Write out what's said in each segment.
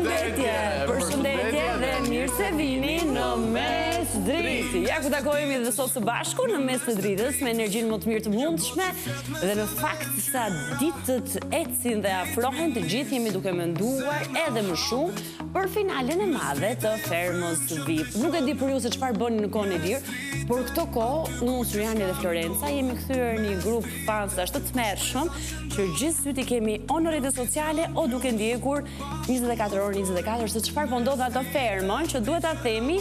Përshëndetje dhe mirë se vini në Mes Driti. Ja ku takohemi dhe sot së bashku në Mes të Dritës me energjinë më të mirë të mundshme dhe në fakt sa ditët ecin dhe afrohen të gjithë jemi duke menduar edhe më shumë për finalen e madhe të Fermos VIP. Nuk e di për ju se çfarë bëni në kohën e lirë, por këto kohë unë, Suriani dhe Florenca jemi kthyer një grup fansash të tmerrshëm që gjithë syti kemi o në rrjetet sociale o duke ndjekur 24 orë 24 se çfarë po ndodh ato fermon që duhet ta themi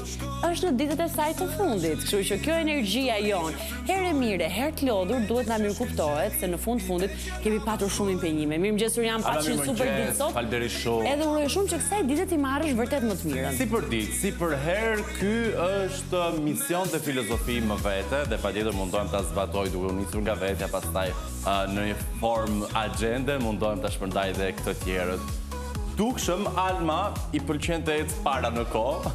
është në ditët e saj të fundit. Kështu që kjo energjia jon, herë e mire, herë të lodhur, duhet na mirëkuptohet se në fundit kemi patur shumë impenjime. Mirëmëngjes Surian, paçi super ditë sot. Faleminderit shumë. Edhe uroj shumë që kësaj dite ti marrësh vërtet më të mirën. Si për ditë, si për herë, ky është mision dhe filozofi më vete dhe patjetër mundohem ta zbatoj duke u nisur nga vetja, pastaj në një formë agjende mundohem ta shpërndaj dhe këtë tjerët. Dukshëm, Alma i pëlqen të ecë para në kohë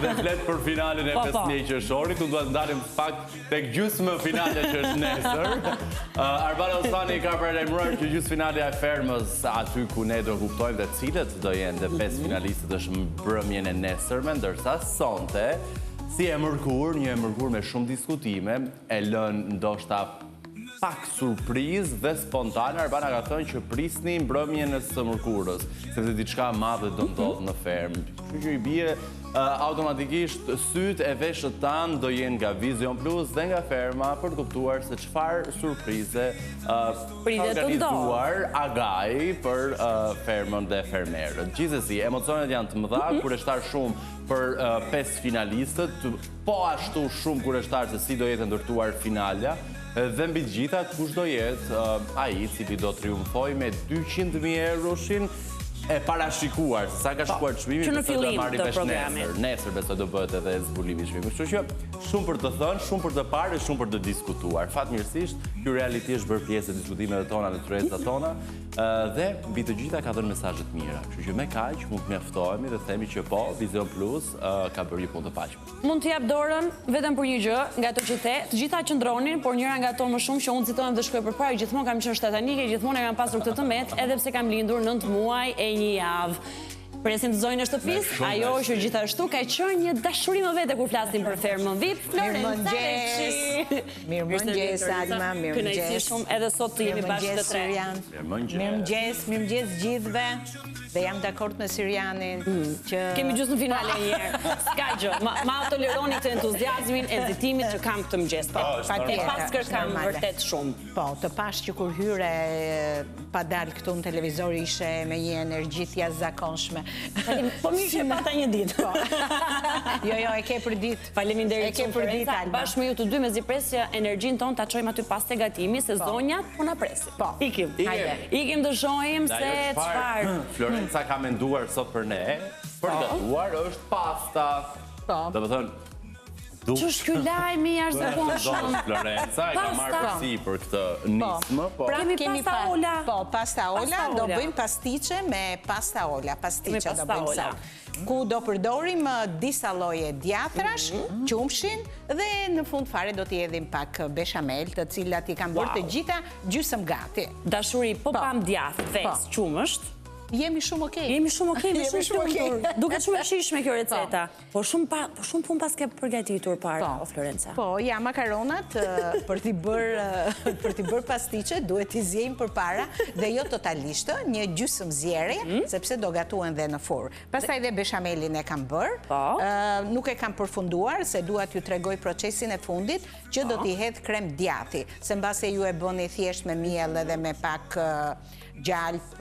dhe flet për finalen e 15 qershorit. Unë duhet ndalim fakt tek gjysmë finale që është nesër. Arbala Osmani ka paralajmëruar që gjysmë finale e Fermës aty ku ne do kuptojmë dhe cilët do jenë dhe 5 finalistët është mbrëmjen e nesërme, ndërsa sonte si e mërkur, një e mërkur me shumë diskutime, e lën ndoshta pak surprizë dhe spontane. Arbana ka thënë që prisni mbrëmjen e së mërkurës, sepse diçka e madhe do ndodh në fermë. Kështu që i bie automatikisht sytë e veshët tanë do jenë nga Vision Plus dhe nga ferma për të kuptuar se çfarë surprize ka organizuar Agaj për fermën dhe fermerët. Gjithsesi, emocionet janë të mëdha, kureshtar shumë për 5 finalistët, po ashtu shumë kureshtar se si do jetë ndërtuar finalja. Dhe mbi të gjitha, kush do jetë ai cili do triumfoj me 200.000 euroshin e parashikuar, sa ka shkuar çmimi që në fillim të programit. Nesër besoj do bëhet edhe zbulimi i çmimit. Kështu që shumë për të thënë, shumë për të parë, shumë për të diskutuar. Fatmirësisht, ky reality është bërë pjesë e diskutimeve tona në tryezat tona dhe mbi të gjitha ka dhënë mesazhe të mira. Kështu që me kaq mund të mjaftohemi dhe themi që po, Vision Plus ka bërë një punë të paqme. Mund të jap dorën vetëm për një gjë, nga ato që the, të gjitha qëndronin, por njëra nga ato më shumë që unë citohem dhe shkruaj përpara, gjithmonë kam qenë shtatanike, gjithmonë e kam pasur këtë tëmet, edhe pse kam lindur 9 muaj e një javë. Presim të zojnë në shtëpis, ajo që gjithashtu ka qenë një dashuri më vete kur flasim për Fermën VIP, Florenca Reqi. Mirëmëngjes, Alma, mirëmëngjes. Kënaqësi shumë edhe sot të jemi bashkë të tre. Mirëmëngjes gjithëve. Dhe jam dakord me Sirianin që... Kemi gjusë në finale njerë. Ska gjë, ma toleroni të entuziazmin, ezitimit që kam këtë mëgjes. E paskër kam vërtet shumë. Po, të pash që kur hyre pa dalë këtu në televizor ishe me një energji të jashtëzakonshme. Po mirë që pata një ditë. Jo, e ke për ditë. Faleminderit shumë, Florenca. Bashkë me ju të dy me zipresja energjin tonë ta çojmë aty pas te gatimi, se zonjat po na presin. Po. Ikim. Ikim të shohim se çfarë. Florenca ka menduar sot për ne, për gatuar është pasta. Do të thënë, që është kjo lajmi jashtëzakonshëm? Florenca e ka marrë përsi për këtë nismë. Pra kemi pasta olla. Po, pasta olla, do bëjmë pastiqe me pasta olla. Pastiqe do bëjmë sot. Ku do përdorim disa lloje djathrash, qumshin dhe në fund fare do t'i hedhim pak bechamel, të cilat i kam bërë të gjitha gjysmë gati. Dashuri, po pam djath, ves, qumësht. Jemi shumë okej. Jemi shumë okej, me shumë lumtur. Duket shumë e shijshme kjo receta. Po shumë punë pas ke përgatitur para, o Florenca. Po, ja, makaronat për t'i bërë pastiqe duhet t'i zjejmë përpara dhe jo totalisht, një gjysmë zjerje, sepse do gatuhen dhe në furrë. Pastaj dhe bechamelin e kam bërë. Nuk e kam përfunduar se dua t'ju tregoj procesin e fundit që do t'i hedh krem djathi, se mbase ju e bëni thjesht me miell edhe me pak gjalp,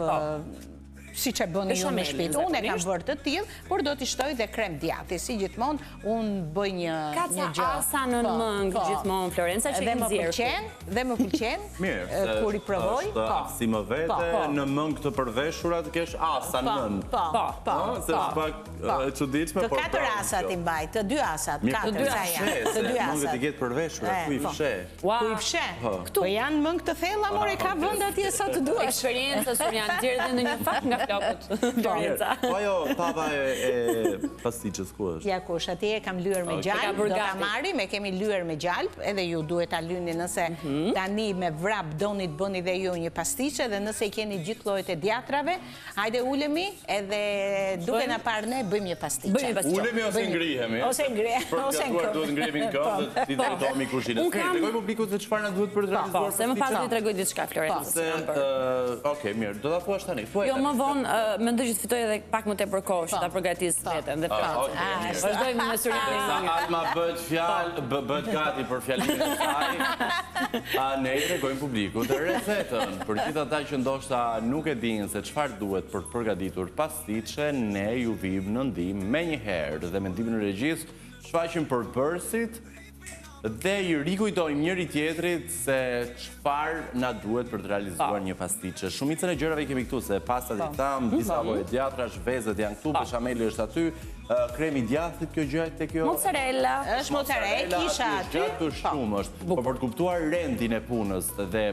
si që bëni ju në shtëpi. Unë e kam bërë të tillë, por do t'i shtoj dhe krem djathi. Si gjithmonë, unë bëj një gjë. Ka ca asa në mëngë gjithmonë, Florenca, që kemë zjerë. Dhe më pëlqen, kur i provoj. Është asi më vete, në mëngë të përveshura të kesh asa në mëngë. Po. Se është pak e çuditshme, por të 4 asat i mbaj, të 2 asat, 4 sa janë. Të 2 asat. Mëngët i ketë përveshura, ku i fshe. Ku i fshe? Po janë mëngë të thella, more ka vend atje sa të duash. Eksperiencë, Surian, tjerë dhe në një fakt nga flokët, Florenca. Po ajo tava e pastiçes ku është? Ja kush, atje e kam lyer me gjalp, do ta marrim, e kemi lyer me gjalp, edhe ju duhet ta lyni nëse tani me vrap doni të bëni dhe ju një pastiçe dhe nëse i keni gjithë llojet e djatrave, hajde ulemi edhe duke na parë ne bëjmë një pastiçe. Bëjmë pastiçe. Ulemi ose ngrihemi? Ose ngrihemi, ose ngrihemi. Duhet ngrihemi në këmbë, ti drejtohemi kushinës. Tregoj publikut se çfarë na duhet për të realizuar. Se më pas do t'i tregoj diçka Florenca. Okej, mirë, do ta thuash tani. Jo, më vonë mendoj që të fitoj edhe pak më tepër kohë që ta përgatis veten dhe fjalën. Vazhdojmë me surprizën. Alma bëhet gati për fjalimin e saj. Ne i tregojmë publikut recetën. Për gjithë ata që ndoshta nuk e dinë se çfarë duhet për të përgatitur pastiçe, ne ju vim në ndihmë menjëherë dhe me ndihmën e regjisë shfaqim përbërësit dhe i rikujtojmë njëri tjetrit se çfarë na duhet për të realizuar një pastiçe. Shumicën e gjërave i kemi këtu, se pastat i tham, disa lloje djathrash, vezët janë këtu, beshameli është aty, kremi djathit kjo gjë te kjo. Mozzarella. Është mozzarella, kisha aty. Gjatë shumë është. Po për të kuptuar rendin e punës dhe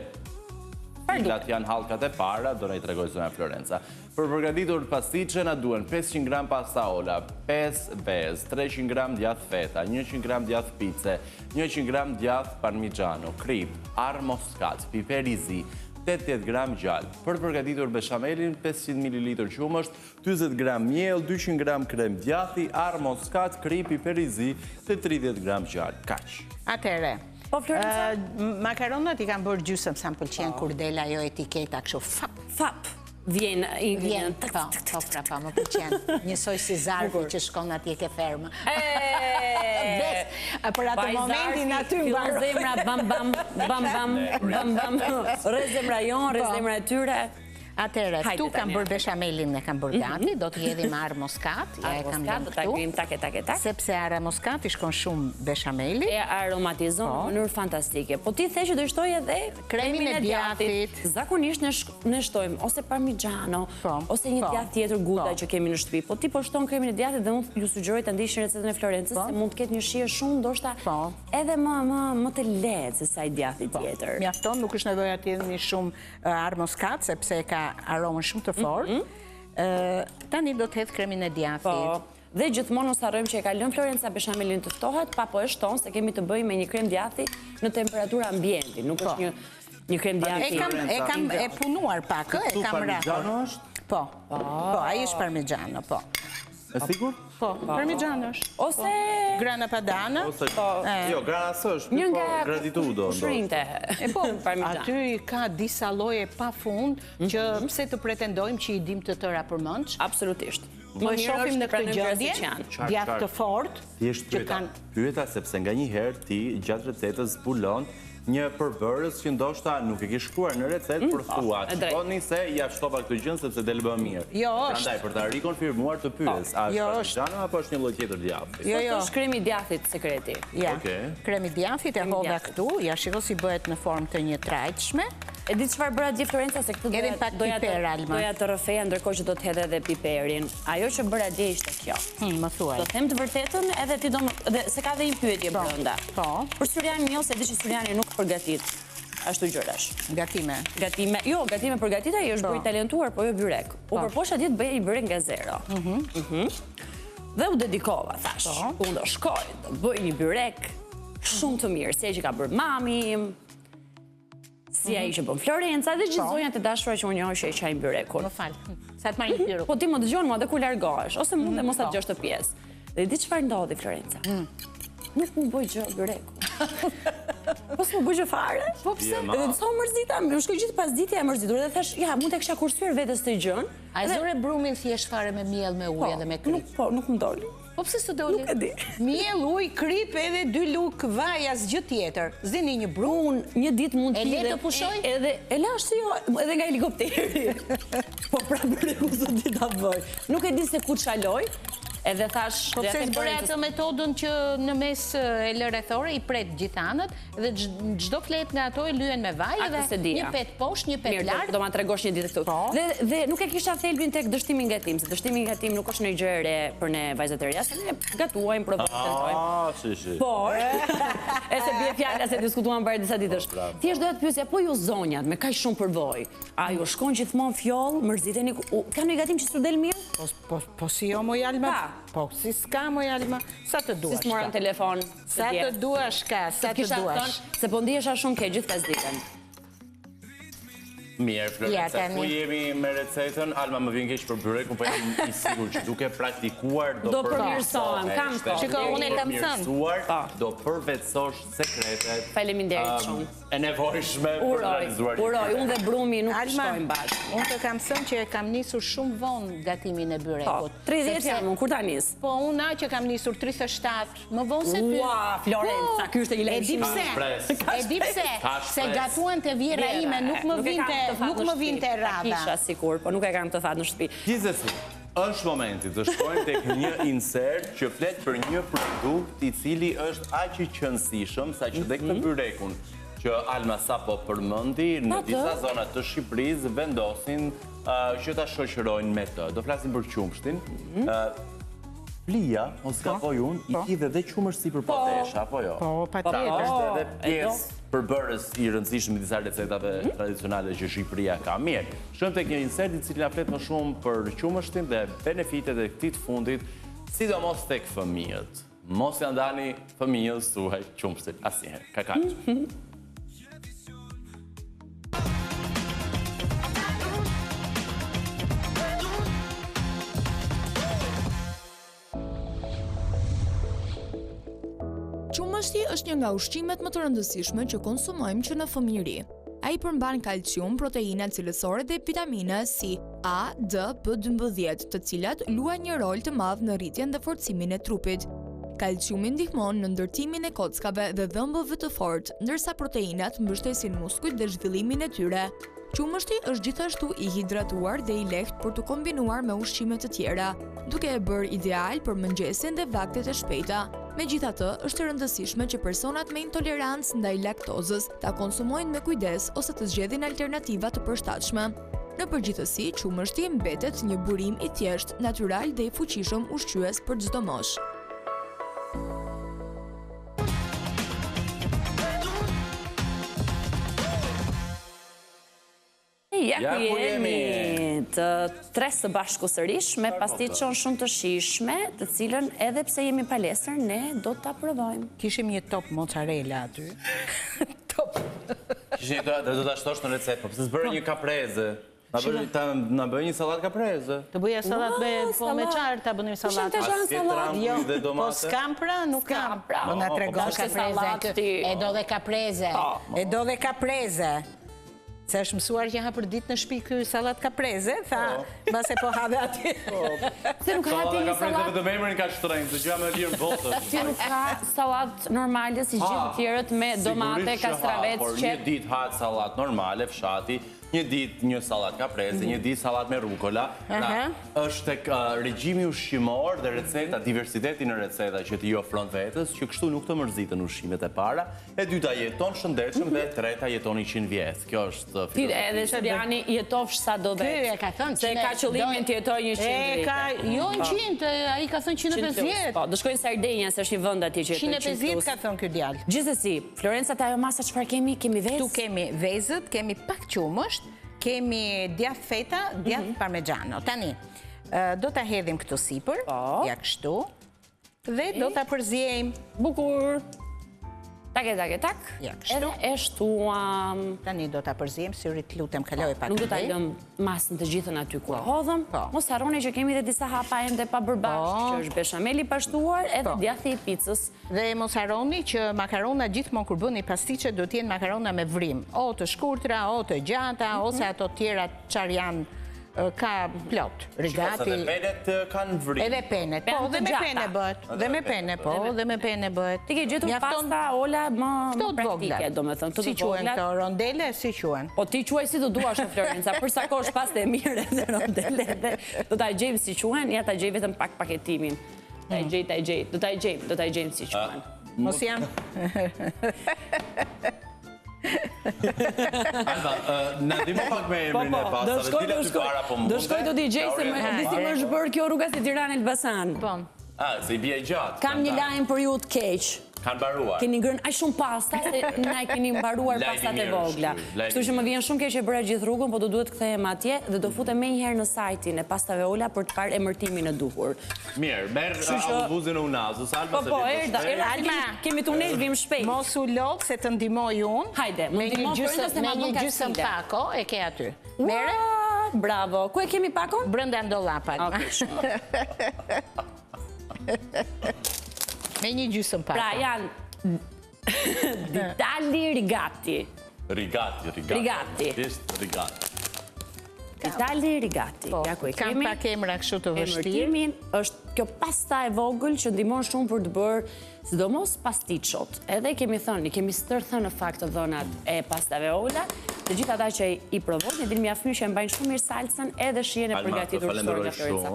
cilat janë hallkat e para, do na i tregoj zona Florenca. Për përgatitur pastiçe na duhen 500 gram pasta olla, 5 vezë, 300 gram djath feta, 100 gram djath pice, 100 gram djath parmigiano, krip, ar moskat, piper i zi, 80 gram gjalp. Për përgatitur beshamelin, 500 ml qumësht, 40 gram miell, 200 gram krem djathi, ar moskat, krip, piper i zi dhe 30 gram gjalp. Kaq. Atëre. Po Florenca, makaronat i kam bërë gjysmë sa më pëlqen kur del ajo etiketa kështu fap. Vjen po, më pëlqen. Njësoj si zarfi që shkon atje ke fermë. Për atë momentin aty mbaron zemra bam. Rre zemra jon, rre zemra e tyre. Atëre, tu kam bërë beshamelin e kam bërë gati, do të jedhim ar moskat, ja e kam lënë këtu, sepse ar moskat i shkon shumë beshameli. E aromatizon në mënyrë fantastike. Po ti the që do shtoj edhe kremin e djathit. Zakonisht ne shtojmë ose parmigiano, ose një djath tjetër Gouda që kemi në shtëpi. Po ti po shton kremin e djathit dhe unë ju sugjeroj ta ndiqni recetën e Florencës, se mund të ketë një shije shumë ndoshta edhe më të lehtë se sa i djathi tjetër. Mjafton, nuk është nevojë atje një shumë ar moskat, sepse ka aromën shumë të fortë. Tani do të hedh kremin e djathit. Dhe gjithmonë mos harrojmë që e ka lënë Florenca beshamelin të ftohet, pa po e shton se kemi të bëjmë me një krem djathi në temperaturë ambienti, nuk është një krem djathi. E kam punuar pak, e kam Parmigiano është? Po, ai është parmigiano, po. E sigur? Po, parmigiano është. Ose grana padano. Jo, grana së është, një nga gratitudo. Shrinte. Po, aty ka disa lloje pafund që pse të pretendojmë që i dim të tëra përmendsh. Absolutisht. Më shohim në këtë gjendje, djath të fortë. Thjesht pyeta sepse nganjëherë ti gjatë recetës zbulon një përbërës që ndoshta nuk e ke shkruar në recetë, por thua, shkoni se ja shtova këtë gjë sepse del bë mirë. Jo, është. Prandaj për ta rikonfirmuar të pyes, a është parmigiano apo është një lloj tjetër djathi? Jo, është kremi i djathit sekreti. Ja. Kremi i djathit e hodha këtu, ja shiko si bëhet në formë të një trajtshme. E di çfarë bëra dje Florenca se këtë doja të rrëfeja ndërkohë që do të hedh edhe piperin. Ajo që bëra dje ishte kjo. Më thuaj. Do them të vërtetën edhe ti do se ka dhe një pyetje brenda. Po. Për Syrianin jo, se di që Syriani nuk përgatit ashtu gjërash. Gatime. Jo, gatime përgatita i është bërë i talentuar, po jo byrek. U përposha dje të bëj një byrek nga zero. Dhe u dedikova, thash. Unë do shkoj, do bëj një byrek shumë të mirë, si që ka bërë mami im, si ai që bën Florenca dhe gjithë zonjat e dashura që unë njoh që e qajnë byrekun. Më fal. Sa të marr një pyruk. Po ti më dëgjon mua dhe ku largohesh, ose mund të mos ta dëgjosh të pjesë. Dhe di çfarë ndodhi Florenca? Nuk më bëj gjë byreku. Po s'më bëj gjë fare. Po pse? Edhe sa mërzita, më shkoj gjithë pas ditës e mërzitur dhe thash, ja, mund të kisha kursyer vetes të gjën. A zore brumin thjesht fare me miell, me ujë edhe me krip? Po, nuk më doli. Po pse s'u doli? Nuk e di. Miell, ujë, krip edhe 2 luk vaj, asgjë tjetër. Zini një brum, një ditë mund të le të pushoj? Edhe e lash si jo, edhe nga helikopteri. Po pra byreku s'u di ta bëj. Nuk e di se ku çaloj. Edhe thash... Po pse s'bëre atë metodën që në mes e lë rrethore i pret gjithë anët dhe çdo flet nga ato e lyen me vaj dhe një pet poshtë, një pet lart. Do ma tregosh një ditë këtu. Dhe nuk e kisha thelbin tek dështimi nga tim, se dështimi nga tim nuk është një gjë e re për ne vajzat e reja, se ne gatuajmë, provojmë. Por, e se bie fjala se diskutuam para disa ditësh. Thjesht doja të pyesja, po ju zonjat me kaq shumë përvojë, a ju shkon gjithmonë fjoll, mërziteni, ka një gatim që s'u del mirë? Po si jo moj Alma? Po si s'ka moj Alma? Sa të duash ka? Si s'moran telefon? Sa të duash ka? Sa të duash? Se po ndihesha shumë keq gjithë pasditën. Mirë, Florenca, ku jemi me recetën? Alma më vjen keq për byrekun, po jam i sigurt që duke praktikuar do përmirësohem. Kam kohë. Shiko, unë e kam thënë. Do përvetësosh sekretet. Faleminderit shumë. E nevojshme për realizuar. Uroj, unë dhe Brumi nuk shtojmë bashkë. Unë të kam thënë që e kam nisur shumë vonë gatimin e byrekut. 30 jam unë, kur ta nis? Po unë që kam nisur 37, më vonë se ty. Ua, Florenca, ky është i lehtë. E di pse? Se gatuan te vjera ime, nuk më vinte rada. Kisha sikur, po nuk e kam të thatë në shtëpi. Gjithsesi, është momenti të shkojmë tek një insert që flet për një produkt i cili është aq i qëndësishëm sa që tek të byrekun që Alma sapo përmendi në disa zona të Shqipërisë vendosin që ta shoqërojnë me të. Do flasim për qumshtin. Plia, ose gaboj unë, i hidhe dhe qumësht si për patesha, apo jo? Po, patjetër. Është edhe pjesë përbërës i rëndësishëm i disa recetave tradicionale që Shqipëria ka. Mirë, shkojmë tek një insert i cili na flet më shumë për qumështin dhe benefitet e këtij të fundit, sidomos tek fëmijët. Mos ja ndani fëmijës tuaj qumshtin asnjëherë. Ka kaq. Qumështi është një nga ushqimet më të rëndësishme që konsumojmë që në fëmijëri. Ai përmban kalcium, proteina cilësore dhe vitamina si A, D, B12, të cilat luajnë një rol të madh në rritjen dhe forcimin e trupit. Kalciumi ndihmon në ndërtimin e kockave dhe dhëmbëve të fortë, ndërsa proteinat mbështesin muskujt dhe zhvillimin e tyre. Qumështi është gjithashtu i hidratuar dhe i lehtë për të kombinuar me ushqime të tjera, duke e bërë ideal për mëngjesin dhe vaktet e shpejta. Megjithatë, është e rëndësishme që personat me intolerancë ndaj laktozës ta konsumojnë me kujdes ose të zgjedhin alternativa të përshtatshme. Në përgjithësi, qumështi mbetet një burim i thjeshtë, natyral dhe i fuqishëm ushqyes për çdo moshë. Ja ku jemi të tre së bashku sërish me pastiçon shumë të shijshme, të cilën edhe pse jemi palestër, ne do ta provojmë. Kishim një top mozzarella aty. Top. Kishim një do ta shtosh në recetë, po pse s'bëre një kapreze? Na bëj një sallatë kapreze. Të bëja sallatë me çfarë ta bënim sallatë? Po s'kam pra, nuk kam. Po na tregon kapreze. E do dhe kapreze. E do dhe kapreze. Se është mësuar që ha për ditë në shtëpi ky sallat kapreze, tha, mbase po ha dhe aty. Se nuk ka ti një sallatë vetëm emrin ka shtrenjtë, se gjëja më e lirë në botë. Ti nuk ka sallatë normale si gjithë të tjerët me domate, kastravec, por një ditë ha sallatë normale, fshati, një ditë një sallatë kapreze, një ditë sallatë me rukola. Është tek regjimi ushqimor dhe receta, diversiteti në receta që ti ofron vetes, që kështu nuk të mërzitën ushqimet e para, e dyta jeton shëndetshëm dhe e treta jeton 100 vjet. Kjo është Ti edhe Shëriani jetofsh sa do vetë. Ky e ka thënë se ka qëllimin të jetoj 100 vjet. Jo 100, ai ka thënë 150. Po, do shkojnë Sardenja, se është një vend atje që jeton 150 ka thënë ky djalë. Gjithsesi, Florenca, ta ajo masa çfarë kemi? Kemi vezë. Tu kemi vezët, kemi pak qumësht, kemi djath feta, djath parmigiano. Tani, do ta hedhim këtu sipër, ja kështu, dhe do ta përziejmë. Bukur. Tak. Ja, kështu. E shtuam. Tani do ta përziejmë, syrit lutem kaloj pak. Nuk do ta lëm masën të gjithën aty ku hodhëm. Mos harroni që kemi edhe disa hapa ende pa bërë bashkë, që është beshameli pa shtuar, edhe djathi i picës. Dhe mos harroni që makarona gjithmonë kur bëni pastiçe do të jenë makarona me vrim, o të shkurtra, o të gjata, ose ato tjera çfarë janë ka plot. Rigati. Edhe penet kanë vrim. Edhe penet, po, dhe me pene bëhet. Dhe me pene, po, dhe me pene bëhet. Ti ke gjetur pasta Ola më praktike, do me thënë. Si quen këto rondele, si quen? Po ti quaj si të duash në Florenca, përsa ko është pasta e mire dhe rondele dhe do t'a gjejmë si quen, ja t'a gjej vetëm pak paketimin. Ta gjej, do t'a gjejmë si quen. Mos jam... Alba, në dimo pak me emrin e pastave, tila ty para po mund. Do shkoj do t'i gjej se më disi më është bërë kjo rruga si Tirana Elbasan. Se i bje gjatë. Kam një lajm për ju të keq. Kanë baruar. Keni ngrënë aq shumë pasta se na e keni mbaruar pastat e vogla. Kështu që më vjen shumë keq që bëra gjithë rrugën, po do duhet kthehem atje dhe do futem menjëherë në sajtin e pastave Ola për të parë emërtimin e duhur. Mirë, merr autobusin e Unazës, Alba se Alba, kemi tunel, vim shpejt. Mos u lodh se të ndihmoj unë. Hajde, më ndihmo me një gjysmë pako e ke aty. Mere? Bravo. Ku e kemi pakon? Brenda ndollapit. Me një gjysmë pako. Pra janë Ditali Rigati. Rigati. Ditali Rigati. Ja ku e Kam kemi. pak emra kështu të vështirë. Emërtimin është kjo pasta e vogël që ndihmon shumë për të bërë sidomos pastiçot. Edhe kemi thënë, kemi stërthënë në fakt të dhënat e pastave Ola. Të gjithë ata që i provojnë, e dinë mjaft mirë që e mbajnë shumë mirë salsën edhe shijen e përgatitur shtore nga Florenca.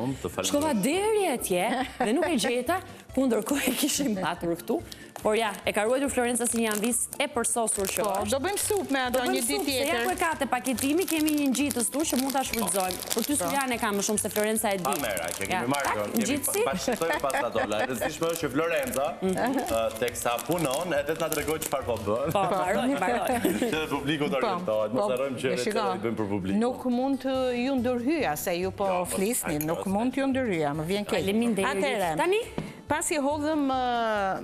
Shkova deri atje dhe nuk e gjeta, ku ndërkohë e kishim patur këtu. Por ja, e ka ruajtur Florenca si një anvis e përsosur që është. Do bëjmë supë me ato një ditë tjetër. Se ja ku e ka të paketimi, kemi një ngjitës tu që mund ta shfrytëzojmë. Për ty Suliane ka më shumë se Florenca e di. Pamera, që kemi marrë, kemi bashkëtojmë pastatola. E rëndësishme është që Florenca, teksa punon, edhe t'na tregoj çfarë po bën. Po, mbaroj. Që publiku të orientohet, mos harrojmë që ne bëjmë për publikun. Nuk mund të ju ndërhyja, se ju po flisni, nuk mund të ju ndërhyja, më vjen keq. Faleminderit. Tani pasi hodhëm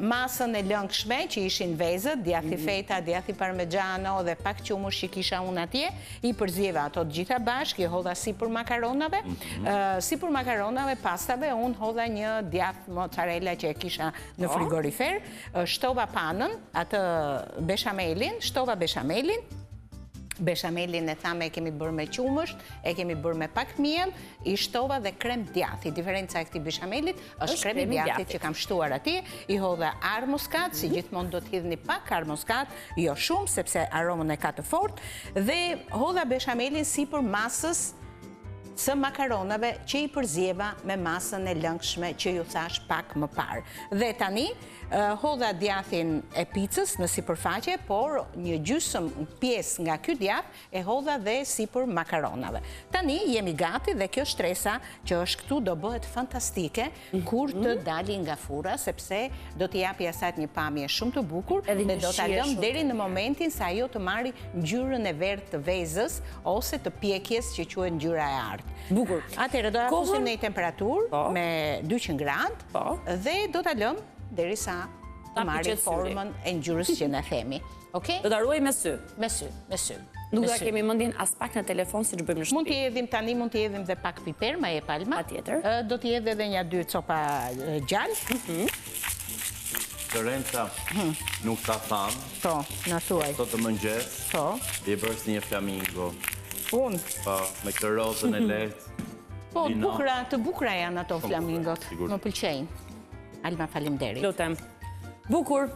masën e lëngshme që ishin vezët, djathi feta, djathi parmigiano dhe pak qumush që kisha unë atje, i përzjeva ato të gjitha bashkë, i hodha sipër makaronave. Sipër makaronave, pastave, unë hodha një djath mozzarella që e kisha në frigorifer, shtova panën, atë beshamelin, Beshamelin e thame e kemi bërë me qumësht, e kemi bërë me pak miell, i shtova dhe krem djathi. Diferenca e këtij beshamelit është kremi djathit që kam shtuar atje, i hodha ar muskat, si gjithmonë do të hidhni pak ar muskat, jo shumë sepse aromën e ka të fortë, dhe hodha beshamelin sipër masës së makaronave që i përzjeva me masën e lëngshme që ju thash pak më parë. Dhe tani, hodha djathin e picës në sipërfaqe, por një gjysmë pjesë nga ky djath e hodha dhe sipër makaronave. Tani jemi gati dhe kjo shtresa që është këtu do bëhet fantastike kur të dali nga fura, sepse do t'i japi asaj një pamje shumë të bukur dhe do t'a lëm deri në momentin sa ajo të marri ngjyrën e verdhë të vezës ose të pjekjes që quhet ngjyra e artë. Bukur. Atëherë do ta fusim në temperaturë me 200 gradë dhe do ta lëm derisa të marrë formën e ngjyrës që ne themi. Okej? Do ta ruaj me sy. Me sy. Nuk do kemi mendjen as pak në telefon siç bëjmë në shtëpi. Mund t'i hedhim tani, mund t'i hedhim dhe pak piper, ma e palma. Patjetër. Do t'i hedh edhe një 2 copa gjallë. Florenca, nuk ta tham. Po, na thuaj. Sot të mëngjes. Po. I bërë si një flamingo. Unë. Po, me këtë rozën e lehtë. Po, të bukura janë ato flamingot. Më pëlqejnë. Alma, faleminderit. Lutem. Bukur.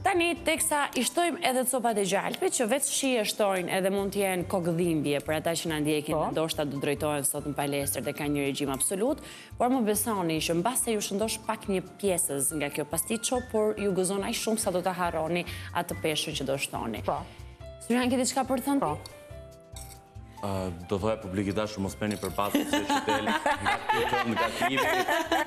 Tani, teksa i shtojmë edhe copat e gjalpit, që vetë shi e shtojnë edhe mund t'jenë kokëdhimbje për ata që në ndjekin, ndoshta do drejtojnë sot në palestër dhe ka një regjim absolut, por më besoni që mbase ju shëndosh pak një pjesës nga kjo pastiço, por ju gëzon aq shumë sa do të harroni atë peshën që do shtoni. Po. Syrian, ke diçka për të thënë? Po. Do thoja publikit dashur mos merrni përpasje se qyteli nga këto negative.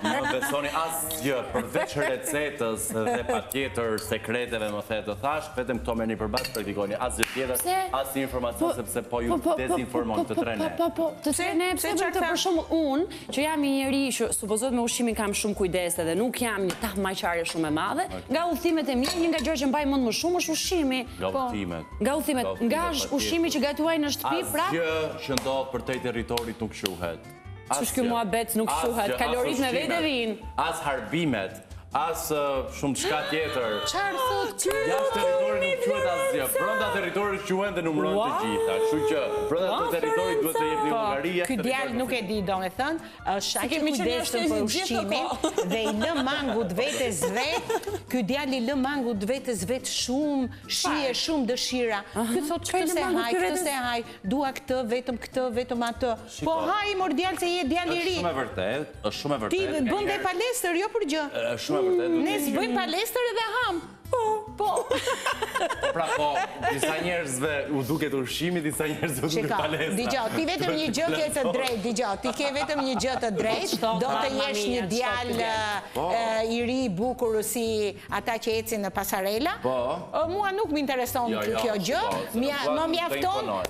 Më besoni asgjë përveç recetës dhe patjetër sekreteve më the të thash, vetëm këto merrni përpas, praktikoni asgjë tjetër, asnjë informacion sepse po ju dezinformon të trenë. Po, të trenë, pse bëjmë për shembull unë, që jam një njerëz që supozohet me ushqimin kam shumë kujdes dhe nuk jam një tahmaqare shumë e madhe, nga udhëtimet e mia, një nga gjërat që mbaj mend më shumë është ushqimi. Nga udhëtimet, nga ushqimi që gatuaj në shtëpi, prapë që ndodh për te territorit nuk quhet. Ç'është ky muhabet nuk quhet, kaloritë me vete vijnë. As harbimet, as shumë çka tjetër. Çfarë thot? Jashtë territorit nuk quhet asgjë. Brenda territorit quhen dhe numërohen të gjitha. Kështu që brenda të territorit duhet të jepni Hungaria. Ky djalë nuk e di, domethënë, është aq i kujdesshëm për ushqimin dhe i lë mangut vetes vet. Ky djalë i lë mangut vetes vet shumë shije, shumë dëshira. Ky thot këtë se haj, këtë se haj, dua këtë, vetëm atë. Po haj mordial se je djalë i ri. Është shumë e vërtetë. Ti bën dhe palestër, jo për gjë. Është shumë e vërtetë. Ne s'bëjmë palestër edhe ham. Po. Pra po, disa njerëzve u duket ushqimi, disa njerëzve u duket palestra. Dgjoj, ti vetëm një gjë ke të drejtë, dgjoj, ti ke vetëm një gjë të drejtë, do të jesh një djalë i ri, bukur si ata që ecin në pasarela. Mua nuk më intereson kjo gjë.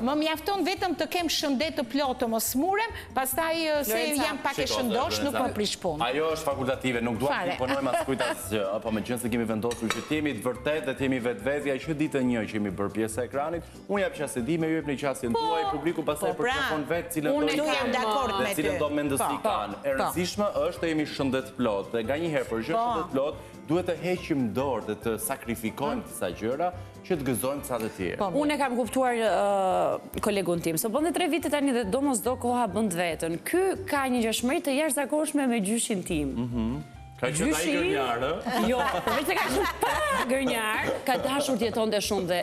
Më mjafton vetëm të kem shëndet të plotë, mos smurem, pastaj se jam pak e shëndosh, nuk më prish punë. Ajo është fakultative, nuk dua të imponojmë as kujt asgjë, apo megjithëse kemi vendosur që jemi të vërtetë dhe të jemi vetvetja që ditën një që jemi bërë pjesë e ekranit, unë jap qasë di me ju jep në qasjen tuaj, publiku pastaj përqafon vetë cilën do mendësi kanë. E rëndësishme është të jemi shëndet plot dhe nganjëherë për gjë shëndet plot duhet të heqim dorë dhe të sakrifikojmë disa gjëra që të gëzojmë ca të tjerë. Unë e kam kuptuar kolegun tim, se bën 3 vite tani dhe domosdo koha bën vetën. Ky ka një ngjashmëri të jashtëzakonshme me gjyshin tim. Ka që ta i gërnjarë? Jo, përveç se ka shumë pa gërnjar, ka dashur të jetonte shumë dhe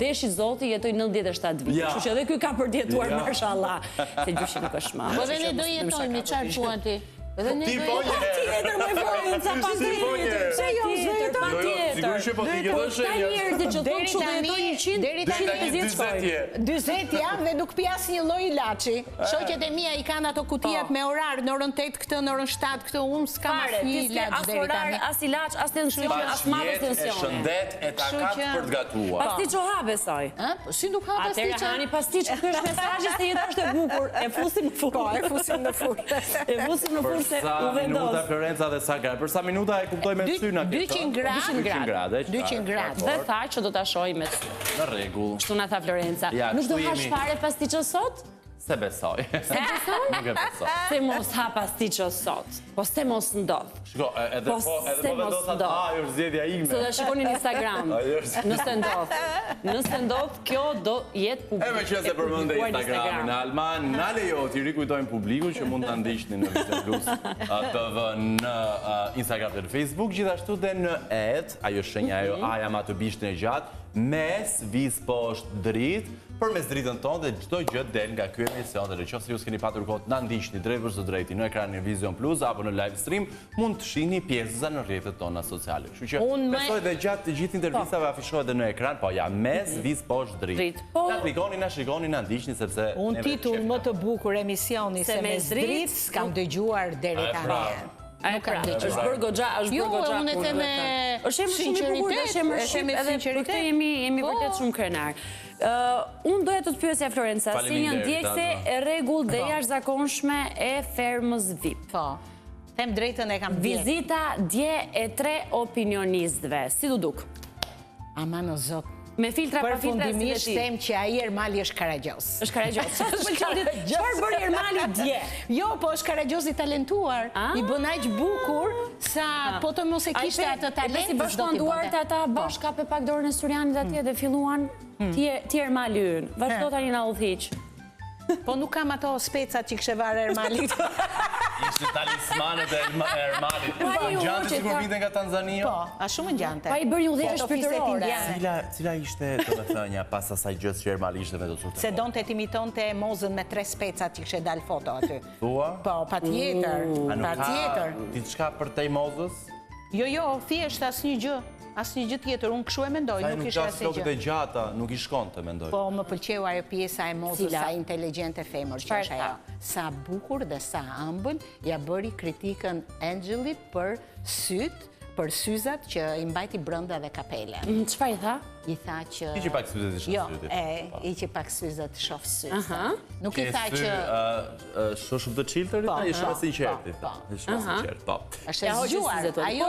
deshi Zoti jetoj 97 vite. Kështu që edhe ky ka përdjetuar mashallah, se gjyshi nuk është më. Po dhe ne do jetojmë, çfarë thuan ti? Edhe ne do patjetër më vjen ca patjetër. Se jo, sigurisht që po ti ke dhënë shenja. Njerëzit që thonë kështu do jetojnë 100 deri tani 40 janë dhe nuk pi asnjë lloj ilaçi. Shoqet e mia i kanë ato kutijat me orar, në orën 8 këtë, në orën 7 këtë, unë s'kam asnjë ilaç deri tani. As ilaç, as tension, as madhe tension. Shëndet e takat për të gatuar. Pastiço habe saj. Ë, si nuk ha pastiço? Atëherë hani pastiço, ky është mesazhi se jeta është e bukur. E fusim në furrë. Po, e fusim në furrë. E fusim në furrë se u vendos. Minuta Florenca dhe sa gradë. Për sa minuta e kuptoj me syna këto? 200 gradë. 200 gradë. Dhe tha që do ta shohim me sy. Në rregull. Kështu na tha Florenca. Nuk do hash fare pastiço sot? Se besoj. Se besoj? Nuk e besoj. Se mos ha pastiço sot. Po se mos ndodh. Shiko, edhe po vendosat është zgjedhja ime. Se do shikoni në Instagram. Nëse ndodh. Nëse ndodh, kjo do jetë publike. E me që se përmënde Instagramin, Alman, na lejo t'i rikujtojmë publiku që mund të ndiqni në Vision Plus TV në Instagram dhe në Facebook, gjithashtu dhe në ajo shenja ajo aja ma të bishtë në gjatë, mes, vis poshtë dritë, për mes dritën tonë dhe çdo gjë del nga ky emision dhe nëse ju s'keni patur kohë të na ndiqni drejt për së drejti në ekranin e Vision Plus apo në live stream, mund të shihni pjesën në rrjetet tona sociale. Kështu që besoj dhe gjatë të gjithë intervistave afishohet edhe në ekran, po ja mes vis poshtë dritë. Na klikoni, na shikoni, na ndiqni sepse unë titull më të bukur emisioni se mes dritë s'kam dëgjuar deri tani. Nuk kam dëgjuar. Është bërë goxha, është bërë goxha. Jo, unë e them me sinqeritet, edhe për këtë jemi vërtet shumë krenar. Unë doja të pyesja Florenca, si një ndjekse e rregull dhe jashtëzakonshme e fermës VIP. Po. Them drejtën e kam ndjek. Vizita dje e 3 opinionistëve, si du duk? Aman o zot. Me filtra pa filtra. Përfundimisht them që ai Ermali është karagjos. Është karagjos. Çfarë bëri Ermali dje? Jo, po është karagjos i talentuar. I bën aq bukur sa po të mos e kishte atë talent. Si bashkuan duart ata bashka pe pak dorën e Surianit atje dhe filluan ti Ermali ynë. Vazhdo tani na udhëhiq. Po nuk kam ato specat që kishte varë Ermali. Ishte talismanët e Ermalit. Gjante si kur vinte nga Tanzania? Po, a shumë gjante. Pa i bërë një udhëheqje shpirtërore. Cila ishte të me thënja pas asaj gjës që Ermali ishte me do të Se donte t'imitonte Mozën me 3 specat që kishte dalë foto aty. Thua? Po, patjetër. A nuk ka diçka për tej Mozës? Jo, thjesht asnjë gjë. Asnjë gjë tjetër, unë kështu e mendoj, nuk kisha asnjë gjë. Nuk e gjata, nuk i shkonte, mendoj. Po, më pëlqeu ajo pjesa e Mozës, sa inteligjente femër që është ajo. Sa bukur dhe sa ëmbël, ja bëri kritikën Angeli për syt, për syzat që i mbajti brenda dhe kapele. Çfarë i tha? I tha që... I që pak syzat i shoh sytit. Jo, i që pak syzat shoh syt. Nuk i tha që... Shoh shumë të qiltërit, i shumë sinqerti. I shumë sinqert, po. Është e zgjuar, ajo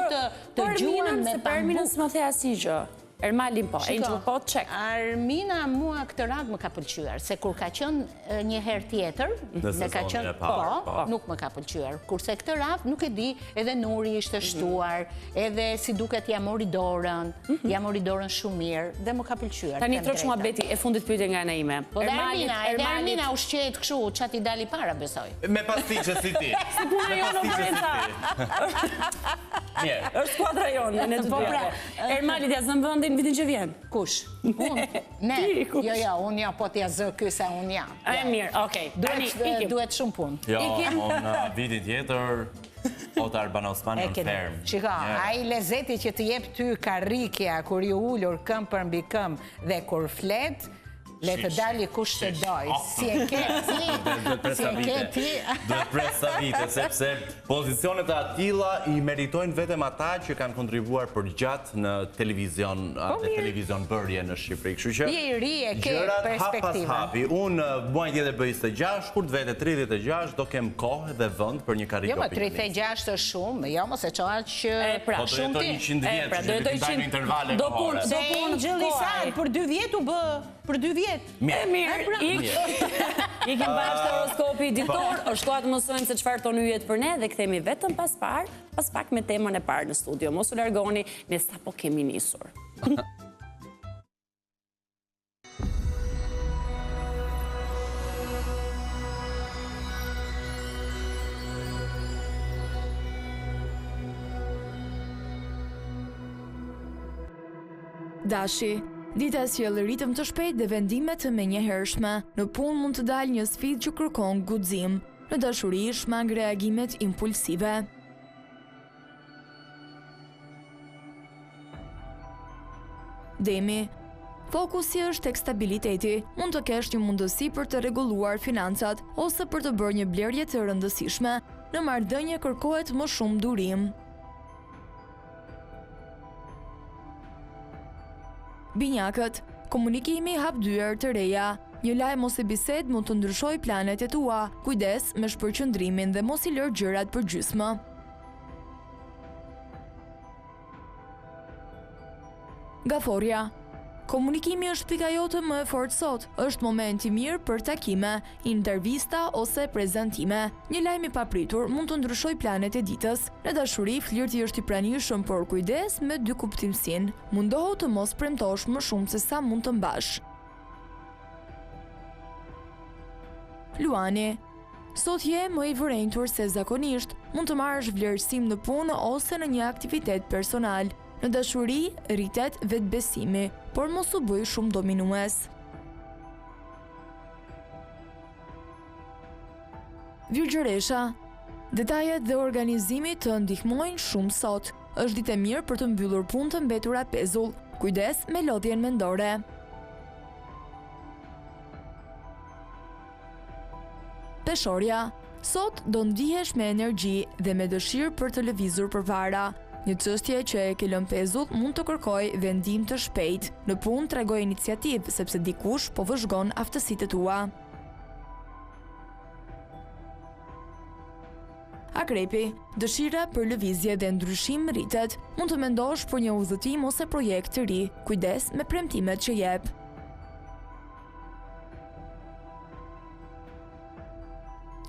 të gjuan me Përminën s'më the asnjë gjë. Ermalin po, Angel po, check. Armina mua këtë radhë më ka pëlqyer, se kur ka qenë një herë tjetër, ka qenë nuk më ka pëlqyer. Kurse këtë radhë nuk e di, edhe Nuri ishte shtuar, edhe si duket ja mori dorën shumë mirë dhe më ka pëlqyer. Tani troç muhabeti e fundit pyetje nga ana ime. Po dhe Armina ushqehet kështu, çati dali para besoj. Me pastiqe si ti. Si puna jonë Lorenza. Mirë. Është skuadra jonë në të dyja. Ermali t'ja zën vendin vitin që vjen. Kush? Unë? Ne? Jo, unë ja, po t'ja zë ky se unë jam. Mirë, okej. Duhet shumë punë. Jo, unë vitin tjetër, Ota Albana Osmani në ferm. Shika, ai lezeti që të jep ty karrikja, kur ju ullur këmë për mbi këmë dhe kur flet, le të dali kush të doj. Si e ke ti. Duhet presa vite, sepse pozicionet e atilla i meritojnë vetëm ata që kanë kontribuar për gjatë në televizion bërje në Shqipëri. Kështu që je i ri e ke perspektivën. Hap pas hapi. Unë muaj tjetër bëj 26, kur të vete 36, do kem kohë dhe vend për një karrikë opinioniste. Jo, më 36 është shumë, jo mos e çoa që shumë ti. 100 vjet, që do të ndajmë intervale. Do punë, për 2 vjet u bë, për 2 vjet. Mirë, ikim bashkë horoskopi ditor, është koha të mësojmë se çfarë ton yjet për ne dhe kthehemi vetëm pas pak me temën e parë në studio. Mos u largoni, ne sapo kemi nisur. Dashi, dita sjell ritëm të shpejt dhe vendime të menjëhershme. Në punë mund të dalë një sfidë që kërkon guxim. Në dashuri shmang reagimet impulsive. Demi, fokusi është tek stabiliteti. Mund të kesh një mundësi për të rregulluar financat ose për të bërë një blerje të rëndësishme. Në marrëdhënie kërkohet më shumë durim. Binjakët, komunikimi hap dyer të reja. Një lajm ose bisedë mund të ndryshojë planet e tua. Kujdes me shpërqendrimin dhe mos i lër gjërat për gjysmë. Gaforja, komunikimi është pika jote më e fortë sot. Është moment i mirë për takime, intervista ose prezantime. Një lajm i papritur mund të ndryshojë planet e ditës. Në dashuri, flirti është i pranishëm, por kujdes me dy kuptimsinë. Mundohu të mos premtosh më shumë se sa mund të mbash. Luani, sot je më i vërentur se zakonisht. Mund të marrësh vlerësim në punë ose në një aktivitet personal. Në dashuri, rritet vetbesimi, por mos u bëj shumë dominues. Virgjëresha, detajet dhe organizimi të ndihmojnë shumë sot. Është ditë e mirë për të mbyllur punë të mbetura pezull. Kujdes me lodhjen mendore. Peshorja, sot do ndihesh me energji dhe me dëshirë për të lëvizur përpara. Një çështje që e ke lënë pezull mund të kërkojë vendim të shpejtë. Në punë tregoj iniciativë sepse dikush po vëzhgon aftësitë tua. Akrepi, dëshira për lëvizje dhe ndryshim rritet. Mund të mendosh për një udhëtim ose projekt të ri. Kujdes me premtimet që jep.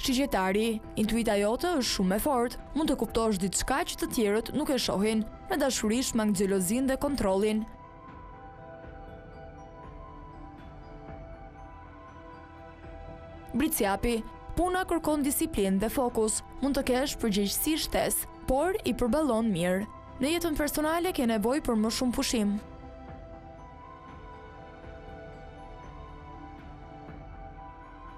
Shigjetari, intuita jote është shumë e fortë, mund të kuptosh diçka që të tjerët nuk e shohin. Në dashuri shmang xhelozin dhe kontrollin. Briciapi, puna kërkon disiplinë dhe fokus. Mund të kesh përgjegjësi shtesë, por i përballon mirë. Në jetën personale ke nevojë për më shumë pushim.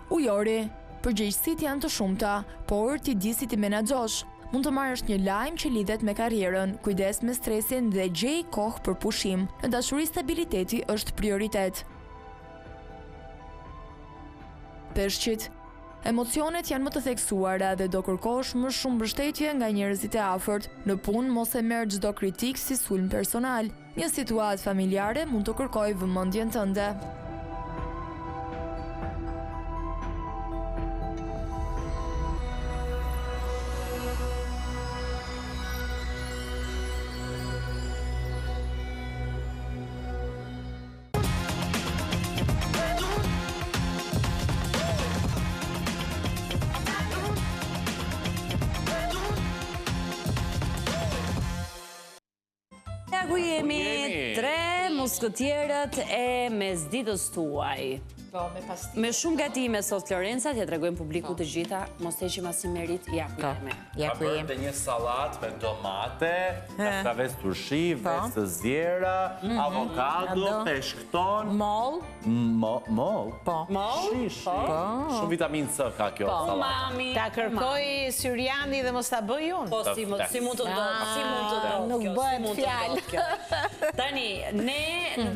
Ujori, përgjegjësitë janë të shumta, por ti di si ti menaxhosh. Mund të marrësh një lajm që lidhet me karrierën, kujdes me stresin dhe gjej kohë për pushim. Në dashuri stabiliteti është prioritet. Peshqit, emocionet janë më të theksuara dhe do kërkosh më shumë mbështetje nga njerëzit e afërt. Në punë mos e merr çdo kritik si sulm personal. Një situatë familjare mund të kërkojë vëmendjen tënde. ku jemi 3 muskëtjerët e mesditës tuaj. Po, me pastiqe. Me shumë gatime sot Florenca, t'ja tregojmë publiku të gjitha, mos heqim as i merit, ja ku jemi. Ja Ka ku bërë jemi. të një salat me domate, kastraves turshi, ves të zjera, avokado, peshkton, Moll. moll. Po. Shish. Shumë vitamin C ka kjo salat. Mami, Ta kërkoj Syriani dhe mos ta bëj unë. po si mund të ndodhë, si mund të ndodhë Nuk kjo, bëhet si mund të fjalë. ndodhë kjo. Tani, ne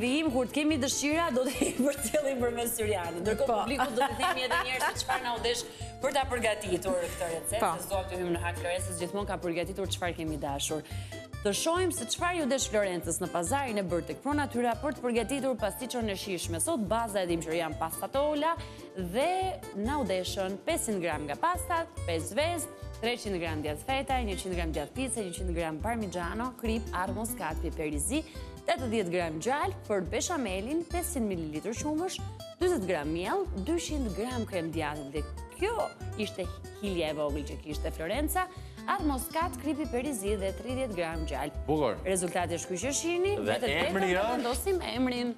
vim kur të kemi dëshira do të i përcjellim përmes Syrianit. Ndërkohë publiku do të themi edhe një herë se çfarë na u desh për ta përgatitur këtë recetë, se s'duam të hyjmë në hak Florencës, gjithmonë ka përgatitur çfarë kemi dashur. Të shohim se çfarë ju desh Florencës në pazarin e bërë tek Pro Natyra për të përgatitur pastiçon e shijshme. Sot baza e dim që janë pasta tola dhe na u deshën 500 gram nga pasta, 5 vezë, 300 gram djath feta, 100 gram djath pice, 100 gram parmigiano, krip, arë muskat, piper i zi, 80 gram gjallë, për beshamelin, 500 ml qumësh, 40 gram miell, 200 gram krem djath. Dhe kjo ishte hilja e vogël që kishte Florenca, arë muskat, krip, piper i zi dhe 30 gram gjallë. Bukur. Rezultati është ky që shihni, Dhe vetëm emri do është? vendosim emrin.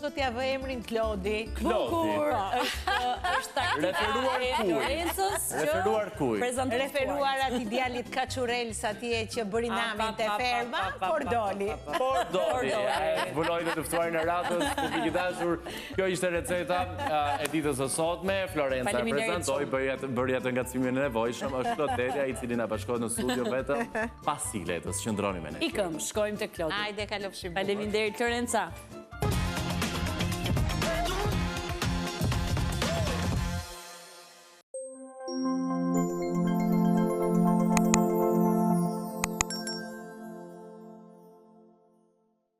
Do t'ja vë emrin Klodi. Bukur, është taktika Referuar e kuj? Florencës që Referuar kuj? prezanton Referuar atij djalit Kaçurels atje që bëri namin te ferma, por doli. Por doli. Zbuloj të ftuarin e radhës, publik i dashur. Kjo ishte receta e ditës së sotme. Florenca e Faleminderit prezantoi, bëri atë ngacmimin e nevojshëm. Është Klodelia i cili na bashkohet në studio vetëm pas sigletës. Qëndroni me ne. Ikëm, shkojmë te Klodi. Hajde kalofshim. Faleminderit Florenca.